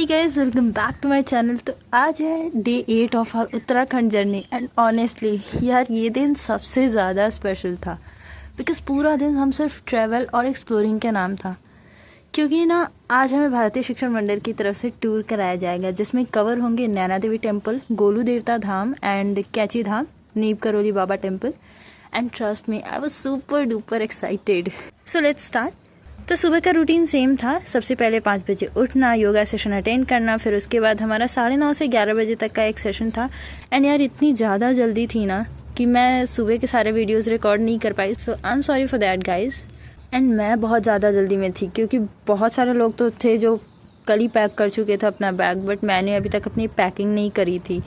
Hey guys, welcome back to my channel. तो आज है day 8 of our Uttarakhand journey and honestly यार ये दिन सबसे ज़्यादा स्पेशल था बिकॉज पूरा दिन हम सिर्फ ट्रैवल और एक्सप्लोरिंग का नाम था। क्योंकि ना आज हमें भारतीय शिक्षण मंडल की तरफ से टूर कराया जाएगा जिसमें कवर होंगे Naina Devi temple, Golu Devta Dham and Kainchi Dham, Neem Karoli Baba temple and trust me I was super duper excited. So let's start. तो सुबह का रूटीन सेम था। सबसे पहले 5 बजे उठना, योगा सेशन अटेंड करना, फिर उसके बाद हमारा 9:30 से 11 बजे तक का एक सेशन था। एंड यार इतनी ज़्यादा जल्दी थी ना कि मैं सुबह के सारे वीडियोस रिकॉर्ड नहीं कर पाई। So I am sorry for that guys. And मैं बहुत ज़्यादा जल्दी में थी क्योंकि बहुत सारे लोग तो थे जो कल ही पैक कर चुके थे अपना बैग, बट मैंने अभी तक अपनी पैकिंग नहीं करी थी।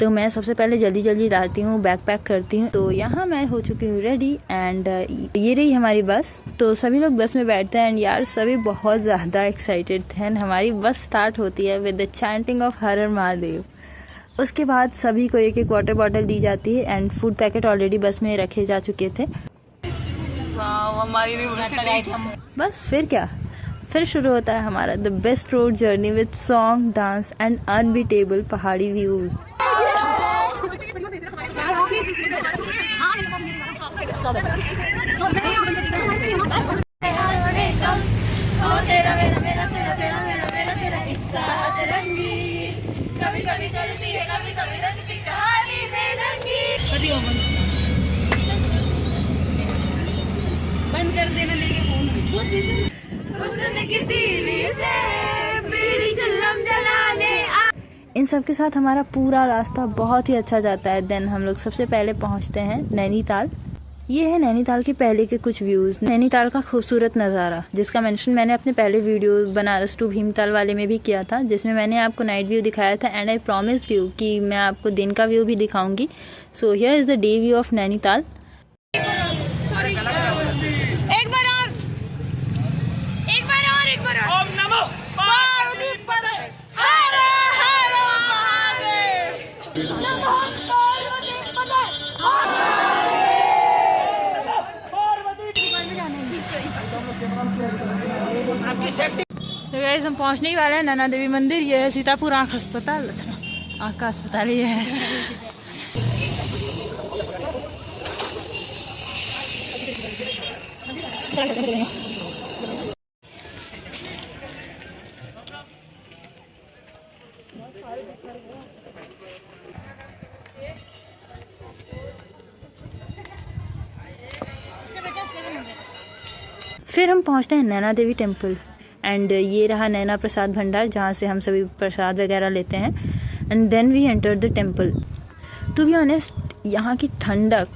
तो मैं सबसे पहले जल्दी जल्दी लाती हूँ, बैग पैक करती हूँ। तो यहाँ मैं हो चुकी हूँ रेडी एंड ये रही हमारी बस। तो सभी लोग बस में बैठते हैं एंड यार सभी बहुत ज़्यादा एक्साइटेड थे। एंड हमारी बस स्टार्ट होती है with the chanting of Har Har Mahadev. उसके बाद सभी को एक एक वाटर बॉटल दी जाती है एंड फूड पैकेट ऑलरेडी बस में रखे जा चुके थे। बस फिर क्या, फिर शुरू होता है हमारा the best road journey with song, dance and unbeatable पहाड़ी व्यूज। बंद कर देना लेके इन सब के साथ हमारा पूरा रास्ता बहुत ही अच्छा जाता है। देन हम लोग सबसे पहले पहुंचते हैं नैनीताल। ये है नैनीताल के पहले के कुछ व्यूज़, नैनीताल का खूबसूरत नज़ारा जिसका मेंशन मैंने अपने पहले वीडियो बनारस टू भीमताल वाले में भी किया था, जिसमें मैंने आपको नाइट व्यू दिखाया था एंड आई प्रॉमिस यू कि मैं आपको दिन का व्यू भी दिखाऊंगी। So here is the day view of Nainital. तो गाइस हम पहुंचने ही वाले हैं नैना देवी मंदिर। ये है सीतापुर आँख अस्पताल, अच्छा आँख का अस्पताल ये है। फिर हम पहुंचते हैं नैना देवी टेम्पल एंड ये रहा नैना प्रसाद भंडार जहाँ से हम सभी प्रसाद वगैरह लेते हैं। And then we enter the temple. To be honest यहाँ की ठंडक,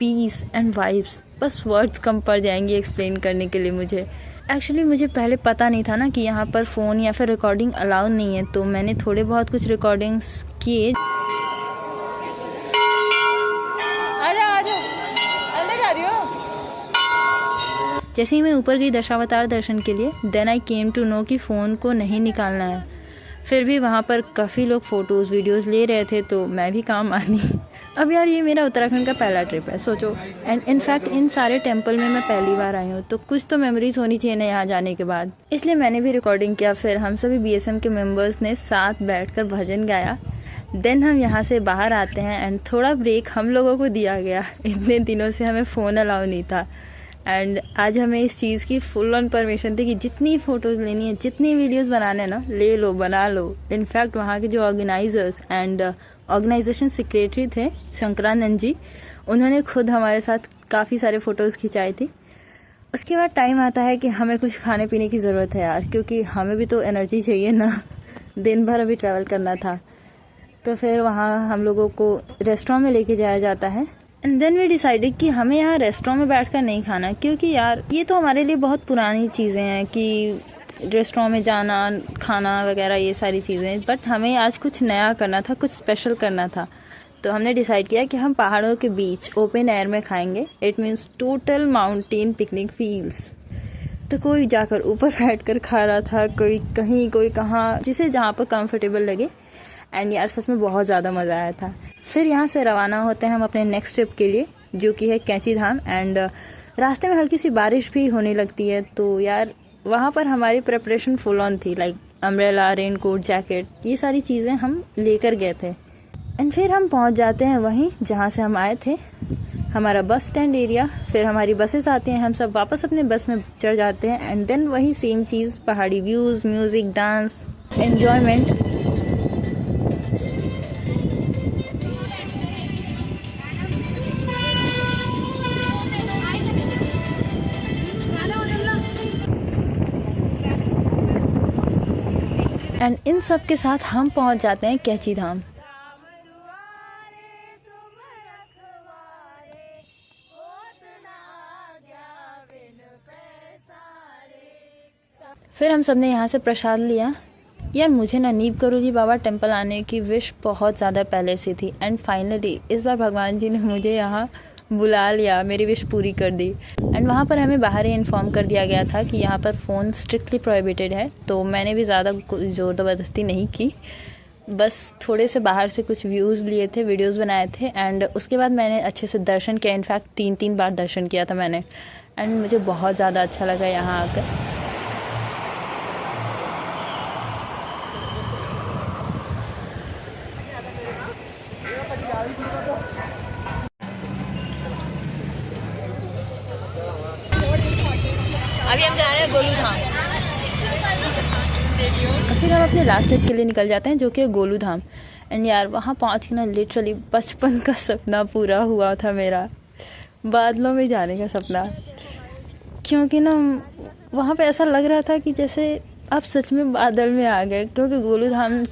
पीस एंड वाइब्स बस वर्ड्स कम पड़ जाएंगी एक्सप्लेन करने के लिए मुझे। एक्चुअली मुझे पहले पता नहीं था ना कि यहाँ पर फ़ोन या फिर रिकॉर्डिंग अलाउ नहीं है, तो मैंने थोड़े बहुत कुछ रिकॉर्डिंग्स किए। जैसे ही मैं ऊपर गई दशावतार दर्शन के लिए, then I came to know कि फ़ोन को नहीं निकालना है। फिर भी वहाँ पर काफ़ी लोग फ़ोटोज़ वीडियोज़ ले रहे थे तो मैं भी काम आनी। अब यार ये मेरा उत्तराखंड का पहला ट्रिप है सोचो, एंड इनफैक्ट इन सारे टेम्पल में मैं पहली बार आई हूँ, तो कुछ तो मेमोरीज होनी चाहिए ना यहाँ जाने के बाद, इसलिए मैंने भी रिकॉर्डिंग किया। फिर हम सभी BSM के मेम्बर्स ने साथ बैठ भजन गाया। देन हम यहाँ से बाहर आते हैं एंड थोड़ा ब्रेक हम लोगों को दिया गया। इतने दिनों से हमें फ़ोन अलाउ नहीं था एंड आज हमें इस चीज़ की फुल ऑन परमिशन थी कि जितनी फ़ोटोज़ लेनी है, जितनी वीडियोज़ बनाने हैं ना, ले लो, बना लो। इनफैक्ट वहाँ के जो ऑर्गेनाइजर्स एंड ऑर्गेनाइजेशन सेक्रेटरी थे शंकरानंद जी, उन्होंने खुद हमारे साथ काफ़ी सारे फ़ोटोज़ खिंचाई थी। उसके बाद टाइम आता है कि हमें कुछ खाने पीने की ज़रूरत है यार, क्योंकि हमें भी तो एनर्जी चाहिए ना, दिन भर अभी ट्रैवल करना था। तो फिर वहाँ हम लोगों को रेस्टोरेंट में लेके जाया जाता है एंड देन वी डिसाइडेड कि हमें यहाँ रेस्टोरेंट में बैठकर नहीं खाना, क्योंकि यार ये तो हमारे लिए बहुत पुरानी चीज़ें हैं कि रेस्टोरेंट में जाना, खाना वगैरह ये सारी चीज़ें, बट हमें आज कुछ नया करना था, कुछ स्पेशल करना था। तो हमने डिसाइड किया कि हम पहाड़ों के बीच ओपन एयर में खाएंगे। It means total mountain picnic feels. तो कोई जाकर ऊपर बैठकर खा रहा था, कोई कहीं, कोई कहाँ, जिसे जहाँ पर कंफर्टेबल लगे। एंड यार सच में बहुत ज़्यादा मज़ा आया था। फिर यहाँ से रवाना होते हैं हम अपने नेक्स्ट ट्रिप के लिए, जो कि है कैची धाम। एंड रास्ते में हल्की सी बारिश भी होने लगती है, तो यार वहाँ पर हमारी प्रिपरेशन फुल ऑन थी। Like umbrella, raincoat, jacket, ये सारी चीज़ें हम लेकर गए थे। एंड फिर हम पहुंच जाते हैं वहीं जहां से हम आए थे, हमारा बस स्टैंड एरिया। फिर हमारी बसेस आती हैं, हम सब वापस अपने बस में चढ़ जाते हैं। एंड देन वही सेम चीज़, पहाड़ी views, music, dance, enjoyment. And in सब के साथ हम पहुंच जाते हैं कैची धाम। फिर हम सब ने यहाँ से प्रसाद लिया। यार मुझे ना नीम करोली बाबा टेम्पल आने की विश बहुत ज़्यादा पहले से थी। एंड फाइनली इस बार भगवान जी ने मुझे यहाँ बुला लिया, मेरी विश पूरी कर दी। एंड वहाँ पर हमें बाहर ही इन्फॉर्म कर दिया गया था कि यहाँ पर फ़ोन स्ट्रिक्टली प्रोहिबिटेड है। तो मैंने भी ज़्यादा ज़ोर ज़बरदस्ती नहीं की, बस थोड़े से बाहर से कुछ व्यूज़ लिए थे, वीडियोज़ बनाए थे। एंड उसके बाद मैंने अच्छे से दर्शन किया, इनफैक्ट 3 बार दर्शन किया था मैंने। एंड मुझे बहुत ज़्यादा अच्छा लगा यहाँ आकर। अभी हम जा रहे हैं गोलू धाम। फिर हम अपने लास्ट ट्रिप के लिए निकल जाते हैं जो कि गोलू धाम। एंड यार वहाँ पहुँच के ना लिटरली बचपन का सपना पूरा हुआ था मेरा, बादलों में जाने का सपना। क्योंकि ना वहाँ पे ऐसा लग रहा था कि जैसे आप सच में बादल में आ गए, क्योंकि गोलू धाम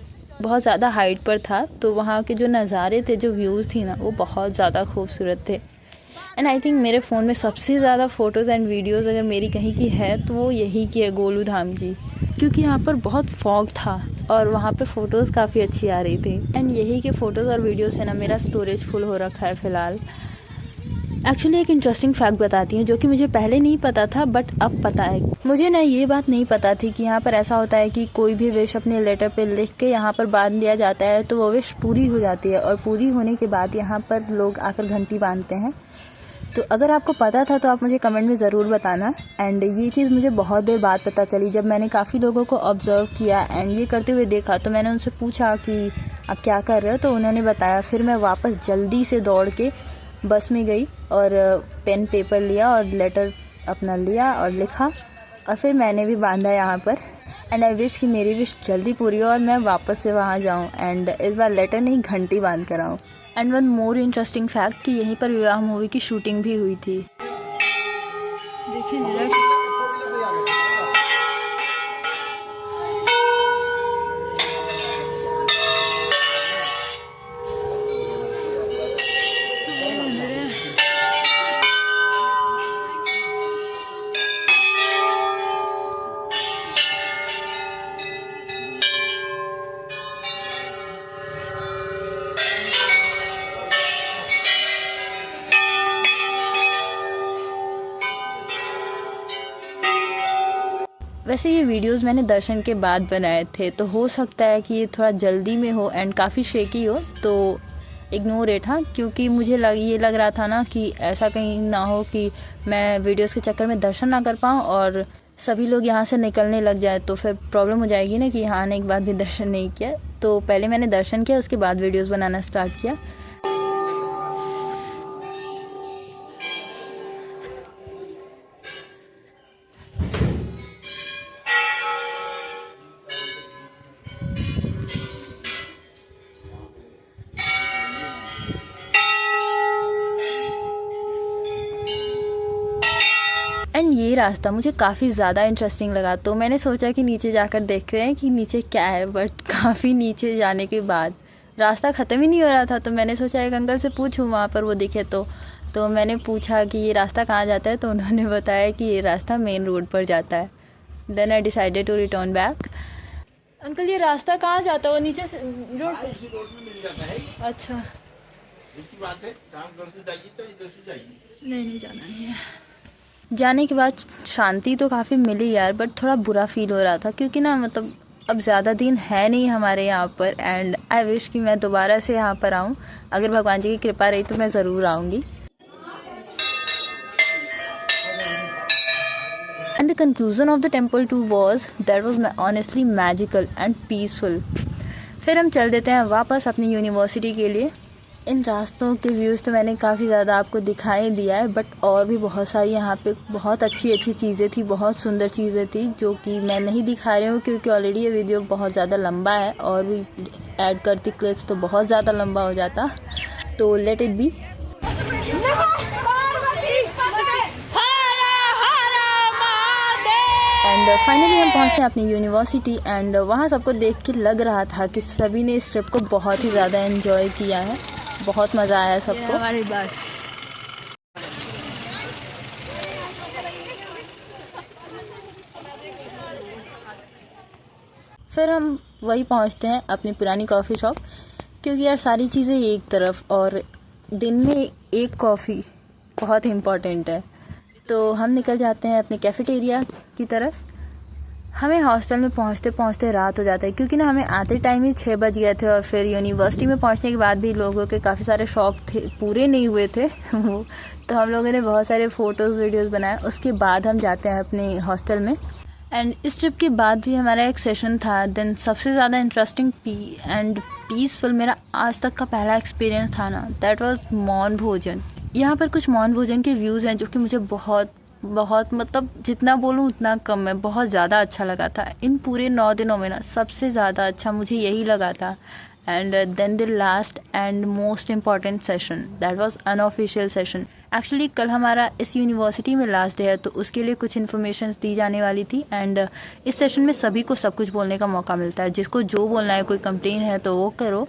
बहुत ज़्यादा हाइट पर था। तो वहाँ के जो नज़ारे थे, जो व्यूज़ थी ना, वो बहुत ज़्यादा खूबसूरत थे। एंड आई थिंक मेरे फ़ोन में सबसे ज़्यादा फ़ोटोज़ एंड वीडियोज़ अगर मेरी कहीं की है तो वो यही की है, गोलू धाम की। क्योंकि यहाँ पर बहुत फॉग था और वहाँ पे फ़ोटोज़ काफ़ी अच्छी आ रही थी। एंड यही के फ़ोटोज़ और वीडियोज़ से ना मेरा स्टोरेज फुल हो रखा है फ़िलहाल। एक्चुअली एक इंटरेस्टिंग फैक्ट बताती हूँ जो कि मुझे पहले नहीं पता था बट अब पता है। मुझे ना ये बात नहीं पता थी कि यहाँ पर ऐसा होता है कि कोई भी विश अपने लेटर पे लिख के यहाँ पर बांध दिया जाता है तो वो विश पूरी हो जाती है। और पूरी होने के बाद यहाँ पर लोग आकर घंटी बांधते हैं। तो अगर आपको पता था तो आप मुझे कमेंट में ज़रूर बताना। एंड ये चीज़ मुझे बहुत देर बाद पता चली, जब मैंने काफ़ी लोगों को ऑब्ज़र्व किया एंड ये करते हुए देखा। तो मैंने उनसे पूछा कि आप क्या कर रहे हो, तो उन्होंने बताया। फिर मैं वापस जल्दी से दौड़ के बस में गई और पेन पेपर लिया और लेटर अपना लिया और लिखा, और फिर मैंने भी बांधा यहाँ पर। एंड आई विश कि मेरी विश जल्दी पूरी हो और मैं वापस से वहाँ जाऊँ एंड इस बार लेटर नहीं घंटी बांध कर आऊँ। And one more interesting fact कि यहीं पर विवाह मूवी की शूटिंग भी हुई थी। देखिए जरा वैसे ये वीडियोस मैंने दर्शन के बाद बनाए थे, तो हो सकता है कि ये थोड़ा जल्दी में हो एंड काफ़ी शेकी हो, तो इग्नोर इट। हाँ, क्योंकि मुझे ये लग रहा था ना कि ऐसा कहीं ना हो कि मैं वीडियोस के चक्कर में दर्शन ना कर पाऊँ और सभी लोग यहाँ से निकलने लग जाए, तो फिर प्रॉब्लम हो जाएगी ना कि यहाँ आने के बाद भी दर्शन नहीं किया। तो पहले मैंने दर्शन किया, उसके बाद वीडियोज़ बनाना स्टार्ट किया। एंड ये रास्ता मुझे काफ़ी ज़्यादा इंटरेस्टिंग लगा, तो मैंने सोचा कि नीचे जाकर देख रहे हैं कि नीचे क्या है। बट काफ़ी नीचे जाने के बाद रास्ता ख़त्म ही नहीं हो रहा था, तो मैंने सोचा एक अंकल से पूछूं, वहाँ पर वो दिखे तो मैंने पूछा कि ये रास्ता कहाँ जाता है, तो उन्होंने बताया कि ये रास्ता मेन रोड पर जाता है। Then I decided to return back. Uncle ये रास्ता कहाँ जाता है? वो नीचे से रोड में मिल जाता है। अच्छा, बात है, काम करते जाइए तो इधर से जाइए। नहीं जाना नहीं है। जाने के बाद शांति तो काफ़ी मिली यार, बट थोड़ा बुरा फील हो रहा था क्योंकि ना मतलब अब ज़्यादा दिन है नहीं हमारे यहाँ पर। एंड आई विश कि मैं दोबारा से यहाँ पर आऊँ। अगर भगवान जी की कृपा रही तो मैं ज़रूर आऊँगी। And the conclusion of the temple tour was that was honestly magical and peaceful. फिर हम चल देते हैं वापस अपनी यूनिवर्सिटी के लिए। इन रास्तों के व्यूज़ तो मैंने काफ़ी ज़्यादा आपको दिखाई दिया है, बट और भी बहुत सारी यहाँ पे बहुत अच्छी चीज़ें थी, बहुत सुंदर चीज़ें थी जो कि मैं नहीं दिखा रही हूँ क्योंकि ऑलरेडी ये वीडियो बहुत ज़्यादा लंबा है और भी ऐड करती क्लिप्स तो बहुत ज़्यादा लंबा हो जाता, तो let it be. And finally हम पहुँचते हैं अपनी यूनिवर्सिटी एंड वहाँ सबको देख के लग रहा था कि सभी ने इस ट्रिप को बहुत ही ज़्यादा एंजॉय किया है, बहुत मज़ा आया सबको। हमारी बस फिर हम वही पहुँचते हैं अपनी पुरानी कॉफ़ी शॉप, क्योंकि यार सारी चीज़ें एक तरफ और दिन में एक कॉफ़ी बहुत इम्पॉर्टेंट है। तो हम निकल जाते हैं अपने कैफेटेरिया की तरफ। हमें हॉस्टल में पहुंचते पहुंचते रात हो जाता है क्योंकि ना हमें आते टाइम ही 6 बज गए थे और फिर यूनिवर्सिटी में पहुंचने के बाद भी लोगों के काफ़ी सारे शौक थे, पूरे नहीं हुए थे वो, तो हम लोगों ने बहुत सारे फ़ोटोज़ वीडियोज़ बनाए। उसके बाद हम जाते हैं अपने हॉस्टल में। एंड इस ट्रिप के बाद भी हमारा एक सेशन था। देन सबसे ज़्यादा इंटरेस्टिंग एंड पीसफुल मेरा आज तक का पहला एक्सपीरियंस था ना, दैट वाज मौन भोजन। यहाँ पर कुछ मौन भोजन के व्यूज़ हैं जो कि मुझे बहुत मतलब जितना बोलूँ उतना कम है, बहुत ज़्यादा अच्छा लगा था। इन पूरे 9 दिनों में ना सबसे ज़्यादा अच्छा मुझे यही लगा था। And then the last and most important session, that was unofficial session. Actually कल हमारा इस यूनिवर्सिटी में लास्ट डे है, तो उसके लिए कुछ इन्फॉर्मेशन दी जाने वाली थी। एंड इस सेशन में सभी को सब कुछ बोलने का मौका मिलता है, जिसको जो बोलना है, कोई कंप्लेन है तो वो करो,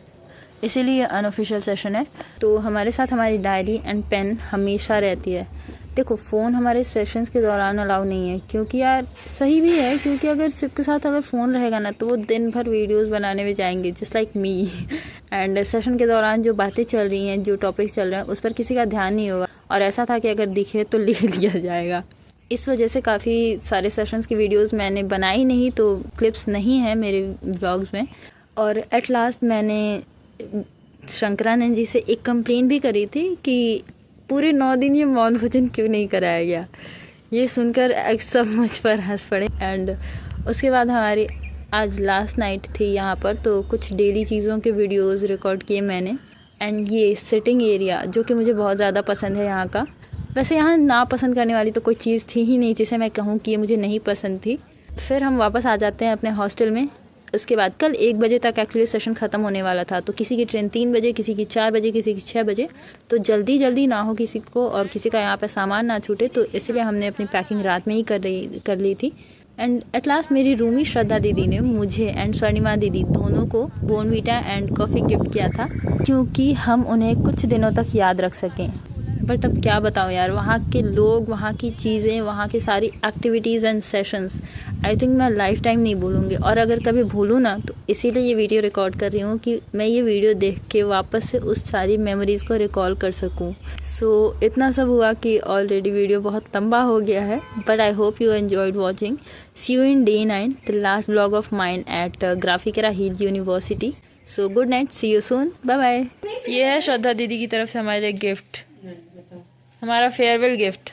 इसीलिए अनऑफिशियल सेशन है। तो हमारे साथ हमारी डायरी एंड पेन हमेशा रहती है। देखो फ़ोन हमारे सेशंस के दौरान अलाउ नहीं है, क्योंकि यार सही भी है, क्योंकि अगर सबके साथ अगर फ़ोन रहेगा ना तो वो दिन भर वीडियोस बनाने में जाएंगे, just like me. And session के दौरान जो बातें चल रही हैं, जो टॉपिक्स चल रहे हैं, उस पर किसी का ध्यान नहीं होगा, और ऐसा था कि अगर दिखे तो लिख लिया जाएगा। इस वजह से काफ़ी सारे सेशंस की वीडियोस मैंने बनाई नहीं, तो क्लिप्स नहीं है मेरे व्लॉग्स में। और एट लास्ट मैंने शंकरानंद जी से एक कंप्लेन भी करी थी कि पूरे 9 दिन ये मौन भोजन क्यों नहीं कराया गया। ये सुनकर सब मुझ पर हंस पड़े। एंड उसके बाद हमारी आज लास्ट नाइट थी यहाँ पर, तो कुछ डेली चीज़ों के वीडियोस रिकॉर्ड किए मैंने। एंड ये सिटिंग एरिया जो कि मुझे बहुत ज़्यादा पसंद है यहाँ का। वैसे यहाँ ना पसंद करने वाली तो कोई चीज़ थी ही नहीं जिसे मैं कहूँ कि ये मुझे नहीं पसंद थी। फिर हम वापस आ जाते हैं अपने हॉस्टल में। उसके बाद कल 1 बजे तक एक्चुअली सेशन ख़त्म होने वाला था, तो किसी की ट्रेन 3 बजे, किसी की 4 बजे, किसी की 6 बजे, तो जल्दी ना हो किसी को और किसी का यहाँ पे सामान ना छूटे, तो इसलिए हमने अपनी पैकिंग रात में ही कर ली थी। एंड एट लास्ट मेरी रूमी श्रद्धा दीदी ने मुझे एंड स्वर्णिमा दीदी दोनों को बोर्नवीटा एंड कॉफ़ी गिफ्ट किया था, क्योंकि हम उन्हें कुछ दिनों तक याद रख सकें। बट अब क्या बताऊँ यार, वहाँ के लोग, वहाँ की चीज़ें, वहाँ की सारी activities and sessions I think मैं लाइफ टाइम नहीं भूलूँगी। और अगर कभी भूलूँ ना तो इसीलिए ये वीडियो रिकॉर्ड कर रही हूँ कि मैं ये वीडियो देख के वापस से उस सारी मेमोरीज़ को रिकॉल कर सकूँ। सो इतना सब हुआ कि ऑलरेडी वीडियो बहुत लंबा हो गया है, but I hope you enjoyed watching. See you in Day 9, the last blog of mine at Graphic Era hill university. So good night, see you soon, bye bye. ये है श्रद्धा दीदी की तरफ से हमारे गिफ्ट, हमारा फेयरवेल गिफ्ट।